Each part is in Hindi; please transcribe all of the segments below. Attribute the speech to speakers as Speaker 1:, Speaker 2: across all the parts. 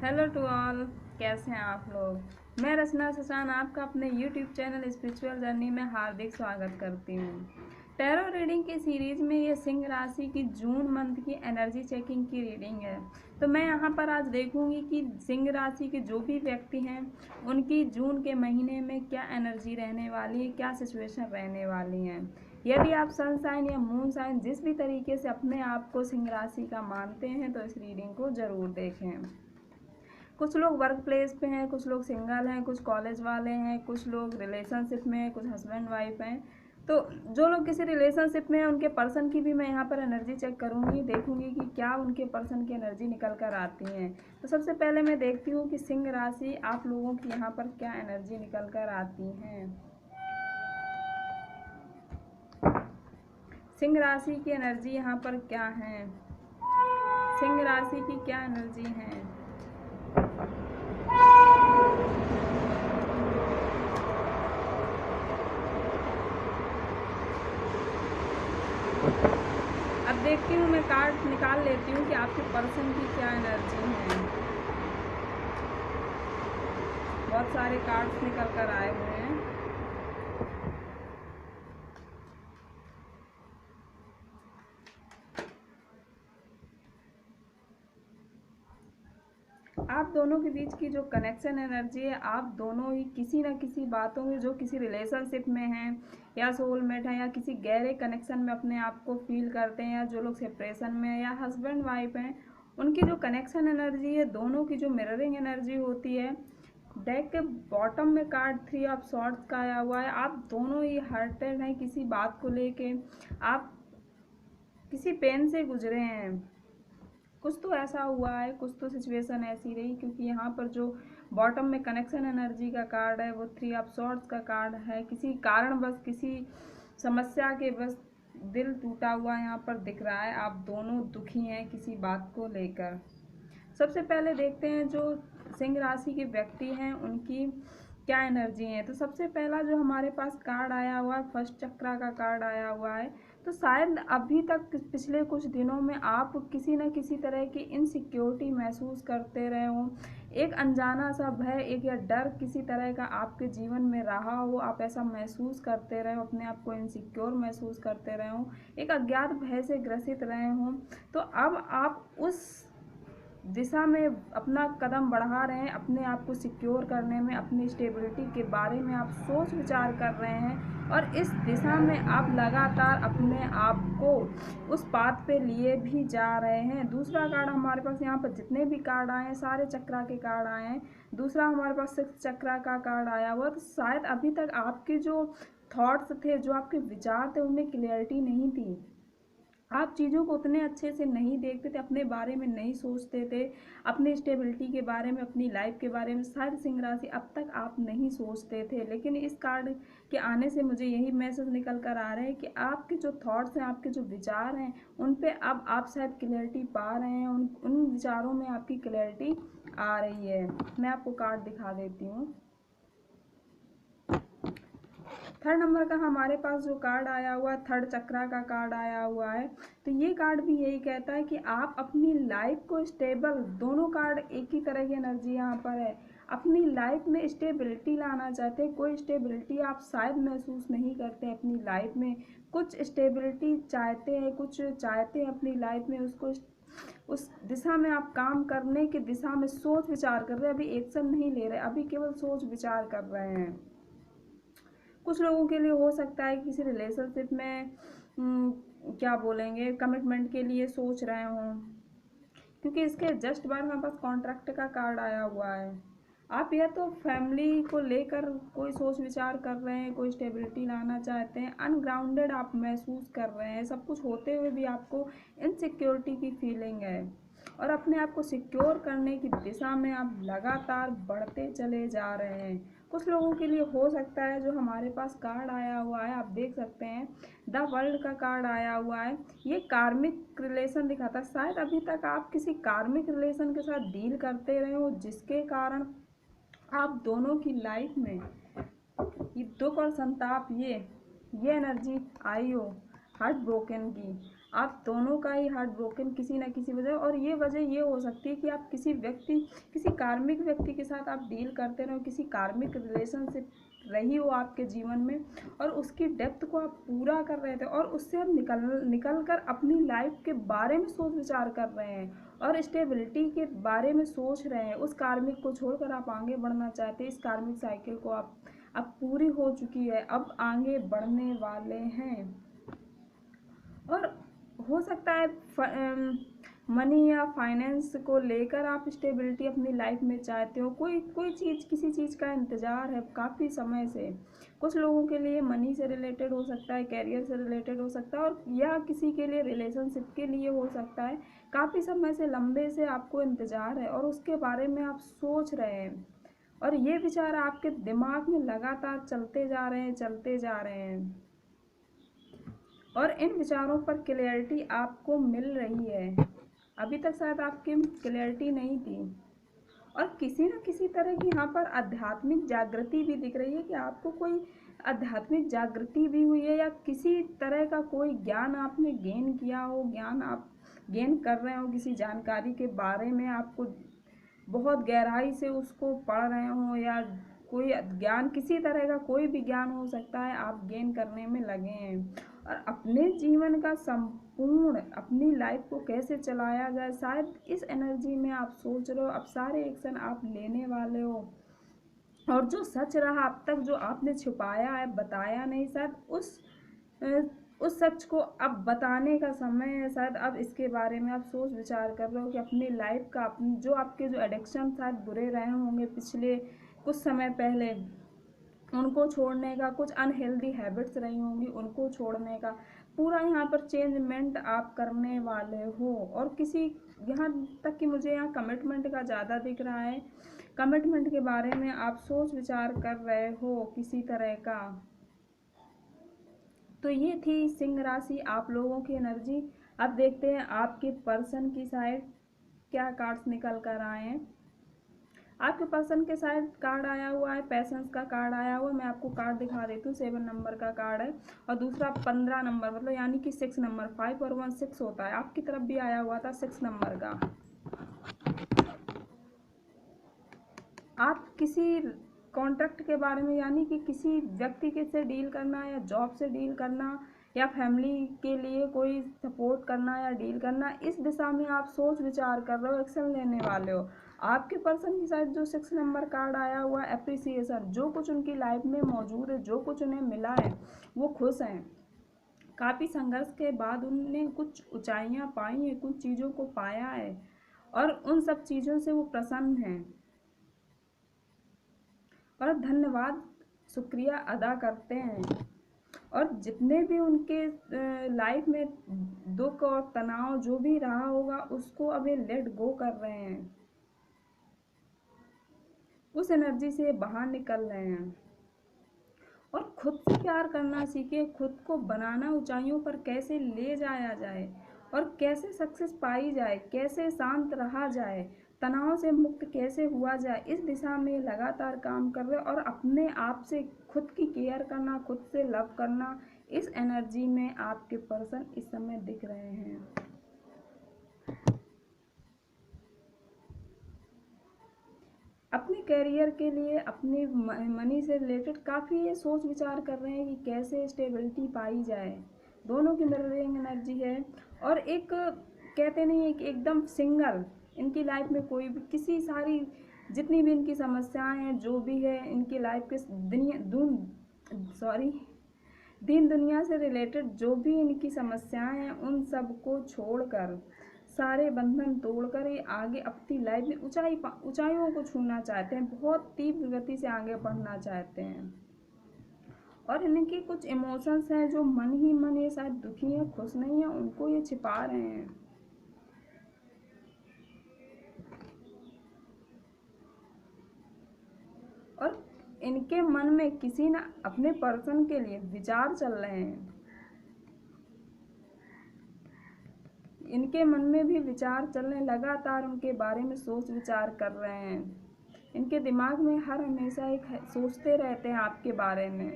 Speaker 1: Hello to all. कैसे हैं आप लोग। मैं रचना सचान आपका अपने यूट्यूब चैनल स्पिरिचुअल जर्नी में हार्दिक स्वागत करती हूँ। टैरो रीडिंग की सीरीज में ये सिंह राशि की जून मंथ की एनर्जी चेकिंग की रीडिंग है। तो मैं यहाँ पर आज देखूंगी कि सिंह राशि के जो भी व्यक्ति हैं उनकी जून के महीने में क्या एनर्जी रहने वाली है, क्या सिचुएशन रहने वाली हैं। यदि आप सन साइन या मून साइन जिस भी तरीके से अपने आप को सिंह राशि का मानते हैं तो इस रीडिंग को ज़रूर देखें। कुछ लोग वर्क प्लेस पे हैं, कुछ लोग सिंगल हैं, कुछ कॉलेज वाले हैं, कुछ लोग रिलेशनशिप में हैं, कुछ हस्बैंड वाइफ हैं। तो जो लोग किसी रिलेशनशिप में हैं उनके पर्सन की भी मैं यहाँ पर एनर्जी चेक करूँगी, देखूँगी कि क्या उनके पर्सन की एनर्जी निकल कर आती हैं। तो सबसे पहले मैं देखती हूँ कि सिंह राशि आप लोगों की यहाँ पर क्या एनर्जी निकल कर आती हैं। सिंह राशि की एनर्जी यहाँ पर क्या है, सिंह राशि की क्या एनर्जी है। अब देखती हूँ, मैं कार्ड निकाल लेती हूँ कि आपके पर्सन की क्या एनर्जी है। बहुत सारे कार्ड्स निकल कर आए हुए हैं। आप दोनों के बीच की जो कनेक्शन एनर्जी है, आप दोनों ही किसी न किसी बातों में, जो किसी रिलेशनशिप में हैं या सोलमेट है या किसी गहरे कनेक्शन में अपने आप को फील करते हैं, या जो लोग सेपरेशन में या हस्बैंड वाइफ हैं, उनकी जो कनेक्शन एनर्जी है, दोनों की जो मिररिंग एनर्जी होती है। डेक के बॉटम में कार्ड 3 ऑफ सॉर्ड्स का आया हुआ है। आप दोनों ही हर्टेड हैं किसी बात को लेके, आप किसी पेन से गुजरे हैं, कुछ तो ऐसा हुआ है, कुछ तो सिचुएशन ऐसी रही, क्योंकि यहाँ पर जो बॉटम में कनेक्शन एनर्जी का कार्ड है वो 3 ऑफ सॉर्ड्स का कार्ड है। किसी कारण बस, किसी समस्या के बस दिल टूटा हुआ यहाँ पर दिख रहा है। आप दोनों दुखी हैं किसी बात को लेकर। सबसे पहले देखते हैं जो सिंह राशि के व्यक्ति हैं उनकी क्या एनर्जी है। तो सबसे पहला जो हमारे पास कार्ड आया हुआ है, फर्स्ट चक्रा का कार्ड आया हुआ है। तो शायद अभी तक पिछले कुछ दिनों में आप किसी न किसी तरह की इनसिक्योरिटी महसूस करते रहे हो। एक अनजाना सा भय, एक या डर किसी तरह का आपके जीवन में रहा हो, आप ऐसा महसूस करते रहे हो, अपने आप को इनसिक्योर महसूस करते रहे हो, एक अज्ञात भय से ग्रसित रहे हो। तो अब आप उस दिशा में अपना कदम बढ़ा रहे हैं, अपने आप को सिक्योर करने में, अपनी स्टेबिलिटी के बारे में आप सोच विचार कर रहे हैं, और इस दिशा में आप लगातार अपने आप को उस पाथ पे लिए भी जा रहे हैं। दूसरा कार्ड हमारे पास, यहाँ पर जितने भी कार्ड आए हैं सारे चक्रा के कार्ड आए हैं। दूसरा हमारे पास 6 चक्रा का कार्ड आया हुआ। तो शायद अभी तक आपके जो थॉट्स थे, जो आपके विचार थे, उनमें क्लियरिटी नहीं थी। आप चीज़ों को उतने अच्छे से नहीं देखते थे, अपने बारे में नहीं सोचते थे, अपनी स्टेबिलिटी के बारे में, अपनी लाइफ के बारे में शायद सिंह राशि अब तक आप नहीं सोचते थे। लेकिन इस कार्ड के आने से मुझे यही मैसेज निकल कर आ रहे हैं कि आपके जो थॉट्स हैं, आपके जो विचार हैं, उन पे अब आप शायद क्लैरिटी पा रहे हैं, उन विचारों में आपकी क्लैरिटी आ रही है। मैं आपको कार्ड दिखा देती हूँ। थर्ड नंबर का हमारे पास जो कार्ड आया हुआ है, थर्ड चक्रा का कार्ड आया हुआ है। तो ये कार्ड भी यही कहता है कि आप अपनी लाइफ को स्टेबल, दोनों कार्ड एक ही तरह की एनर्जी यहाँ पर है, अपनी लाइफ में स्टेबिलिटी लाना चाहते हैं। कोई स्टेबिलिटी आप शायद महसूस नहीं करते हैं अपनी लाइफ में, कुछ स्टेबिलिटी चाहते हैं, कुछ चाहते हैं अपनी लाइफ में, उसको उस दिशा में आप काम करने की दिशा में सोच विचार कर रहे हैं। अभी एक्शन नहीं ले रहे, अभी केवल सोच विचार कर रहे हैं। कुछ लोगों के लिए हो सकता है किसी रिलेशनशिप में क्या बोलेंगे, कमिटमेंट के लिए सोच रहे हों, क्योंकि इसके जस्ट बाद हमारे पास कॉन्ट्रैक्ट का कार्ड आया हुआ है। आप या तो फैमिली को लेकर कोई सोच विचार कर रहे हैं, कोई स्टेबिलिटी लाना चाहते हैं, अनग्राउंडेड आप महसूस कर रहे हैं, सब कुछ होते हुए भी आपको इनसिक्योरिटी की फीलिंग है, और अपने आप को सिक्योर करने की दिशा में आप लगातार बढ़ते चले जा रहे हैं। कुछ लोगों के लिए हो सकता है जो हमारे पास कार्ड आया हुआ है, आप देख सकते हैं द वर्ल्ड का कार्ड आया हुआ है। ये कार्मिक रिलेशन दिखाता है। शायद अभी तक आप किसी कार्मिक रिलेशन के साथ डील करते रहे हो, जिसके कारण आप दोनों की लाइफ में ये दुख और संताप, ये एनर्जी आई हो हार्ट ब्रोकन की। आप दोनों का ही हार्ट ब्रोकन किसी ना किसी वजह, और ये वजह ये हो सकती है कि आप किसी कार्मिक व्यक्ति के साथ आप डील करते रहो, किसी कार्मिक रिलेशनशिप रही हो आपके जीवन में, और उसकी डेप्थ को आप पूरा कर रहे थे, और उससे आप निकल कर अपनी लाइफ के बारे में सोच विचार कर रहे हैं और स्टेबिलिटी के बारे में सोच रहे हैं। उस कार्मिक को छोड़कर आप आगे बढ़ना चाहते हैं। इस कार्मिक साइकिल को आप अब पूरी हो चुकी है, अब आगे बढ़ने वाले हैं। और हो सकता है मनी या फाइनेंस को लेकर आप स्टेबिलिटी अपनी लाइफ में चाहते हो। कोई चीज़, किसी चीज़ का इंतज़ार है काफ़ी समय से। कुछ लोगों के लिए मनी से रिलेटेड हो सकता है, कैरियर से रिलेटेड हो सकता है, और या किसी के लिए रिलेशनशिप के लिए हो सकता है। काफ़ी समय से, लंबे से आपको इंतज़ार है और उसके बारे में आप सोच रहे हैं, और ये विचार आपके दिमाग में लगातार चलते जा रहे हैं, चलते जा रहे हैं, और इन विचारों पर क्लैरिटी आपको मिल रही है। अभी तक शायद आपकी क्लैरिटी नहीं थी, और किसी न किसी तरह की यहाँ पर आध्यात्मिक जागृति भी दिख रही है कि आपको कोई आध्यात्मिक जागृति भी हुई है, या किसी तरह का कोई ज्ञान आपने गेन किया हो, ज्ञान आप गेन कर रहे हो, किसी जानकारी के बारे में आपको बहुत गहराई से उसको पढ़ रहे हो, या कोई ज्ञान, किसी तरह का कोई भी ज्ञान हो सकता है, आप गेन करने में लगे हैं। और अपने जीवन का संपूर्ण, अपनी लाइफ को कैसे चलाया जाए, शायद इस एनर्जी में आप सोच रहे हो। अब सारे एक्शन आप लेने वाले हो, और जो सच रहा अब तक, जो आपने छुपाया है, बताया नहीं, शायद उस सच को अब बताने का समय है। शायद अब इसके बारे में आप सोच विचार कर रहे हो कि अपनी लाइफ का, अपनी जो एडिक्शन शायद बुरे रहे होंगे पिछले कुछ समय पहले, उनको छोड़ने का, कुछ अनहेल्दी हैबिट्स रही होंगी उनको छोड़ने का पूरा यहाँ पर चेंजमेंट आप करने वाले हो। और किसी, यहाँ तक कि मुझे यहाँ कमिटमेंट का ज़्यादा दिख रहा है। कमिटमेंट के बारे में आप सोच विचार कर रहे हो किसी तरह का। तो ये थी सिंह राशि, आप लोगों की एनर्जी। अब देखते हैं आपके पर्सन की साइड क्या कार्ड्स निकल कर आए हैं। आपके पर्सन के साइड कार्ड आया हुआ है, पैशंस का कार्ड आया हुआ है। मैं आपको कार्ड दिखा देती हूँ। 7 नंबर का कार्ड है, और दूसरा 15 नंबर, मतलब यानी कि 6 नंबर, 5 और 1 6 होता है। आपकी तरफ भी आया हुआ था 6 नंबर का। आप किसी कॉन्ट्रैक्ट के बारे में, यानी कि किसी व्यक्ति के से डील करना, या जॉब से डील करना, या फैमिली के लिए कोई सपोर्ट करना या डील करना, इस दिशा में आप सोच विचार कर रहे हो, एक्शन लेने वाले हो। आपके पर्सन की साइड जो 6 नंबर कार्ड आया हुआ है, एप्रिसिएशन, जो कुछ उनकी लाइफ में मौजूद है, जो कुछ उन्हें मिला है, वो खुश हैं। काफ़ी संघर्ष के बाद उन्होंने कुछ ऊंचाइयां पाई हैं, कुछ चीज़ों को पाया है, और उन सब चीज़ों से वो प्रसन्न हैं, और धन्यवाद, शुक्रिया अदा करते हैं। और जितने भी उनके लाइफ में दुख और तनाव जो भी रहा होगा, उसको अभी लेट गो कर रहे हैं, उस एनर्जी से बाहर निकल रहे हैं। और खुद से प्यार करना सीखे, खुद को बनाना, ऊंचाइयों पर कैसे ले जाया जाए, और कैसे सक्सेस पाई जाए, कैसे शांत रहा जाए, तनाव से मुक्त कैसे हुआ जाए, इस दिशा में लगातार काम कर रहे हैं। और अपने आप से खुद की केयर करना, खुद से लव करना, इस एनर्जी में आपके पर्सन इस समय दिख रहे हैं। अपने करियर के लिए, अपनी मनी से रिलेटेड काफ़ी ये सोच विचार कर रहे हैं कि कैसे स्टेबिलिटी पाई जाए। दोनों की मिररिंग एनर्जी है, और एक कहते नहीं है कि एकदम सिंगल, इनकी लाइफ में कोई भी, किसी सारी जितनी भी इनकी समस्याएं हैं, जो भी है इनकी लाइफ के दीन दुनिया से रिलेटेड जो भी इनकी समस्याएं हैं, उन सब को छोड़कर, सारे बंधन तोड़कर ये आगे अपनी लाइफ में ऊंचाइयों को छूना चाहते हैं, बहुत तीव्र गति से आगे बढ़ना चाहते हैं। और इनके कुछ इमोशंस हैं जो मन ही मन ये शायद दुखी है, खुश नहीं है, उनको ये छिपा रहे हैं। और इनके मन में किसी न अपने पर्सन के लिए विचार चल रहे हैं, इनके मन में भी विचार चलने, लगातार उनके बारे में सोच विचार कर रहे हैं। इनके दिमाग में हर हमेशा एक सोचते रहते हैं आपके बारे में।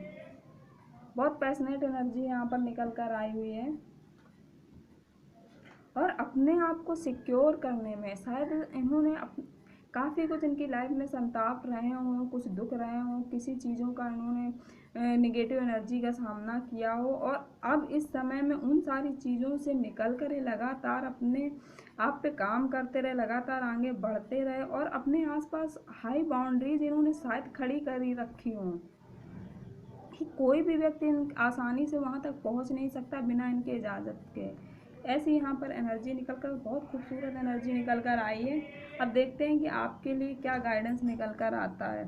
Speaker 1: बहुत पैशनेट एनर्जी यहाँ पर निकल कर आई हुई है। और अपने आप को सिक्योर करने में शायद इन्होंने काफ़ी कुछ इनकी लाइफ में संताप रहे हों, कुछ दुख रहे हों, किसी चीज़ों का इन्होंने निगेटिव एनर्जी का सामना किया हो, और अब इस समय में उन सारी चीज़ों से निकल कर ये लगातार अपने आप पे काम करते रहे, लगातार आगे बढ़ते रहे, और अपने आसपास हाई बाउंड्रीज इन्होंने शायद खड़ी करी रखी हों कि कोई भी व्यक्ति आसानी से वहाँ तक पहुँच नहीं सकता बिना इनके इजाज़त के। ऐसी यहाँ पर एनर्जी निकल कर, बहुत खूबसूरत एनर्जी निकल कर आई है। अब देखते हैं कि आपके लिए क्या गाइडेंस निकल कर आता है।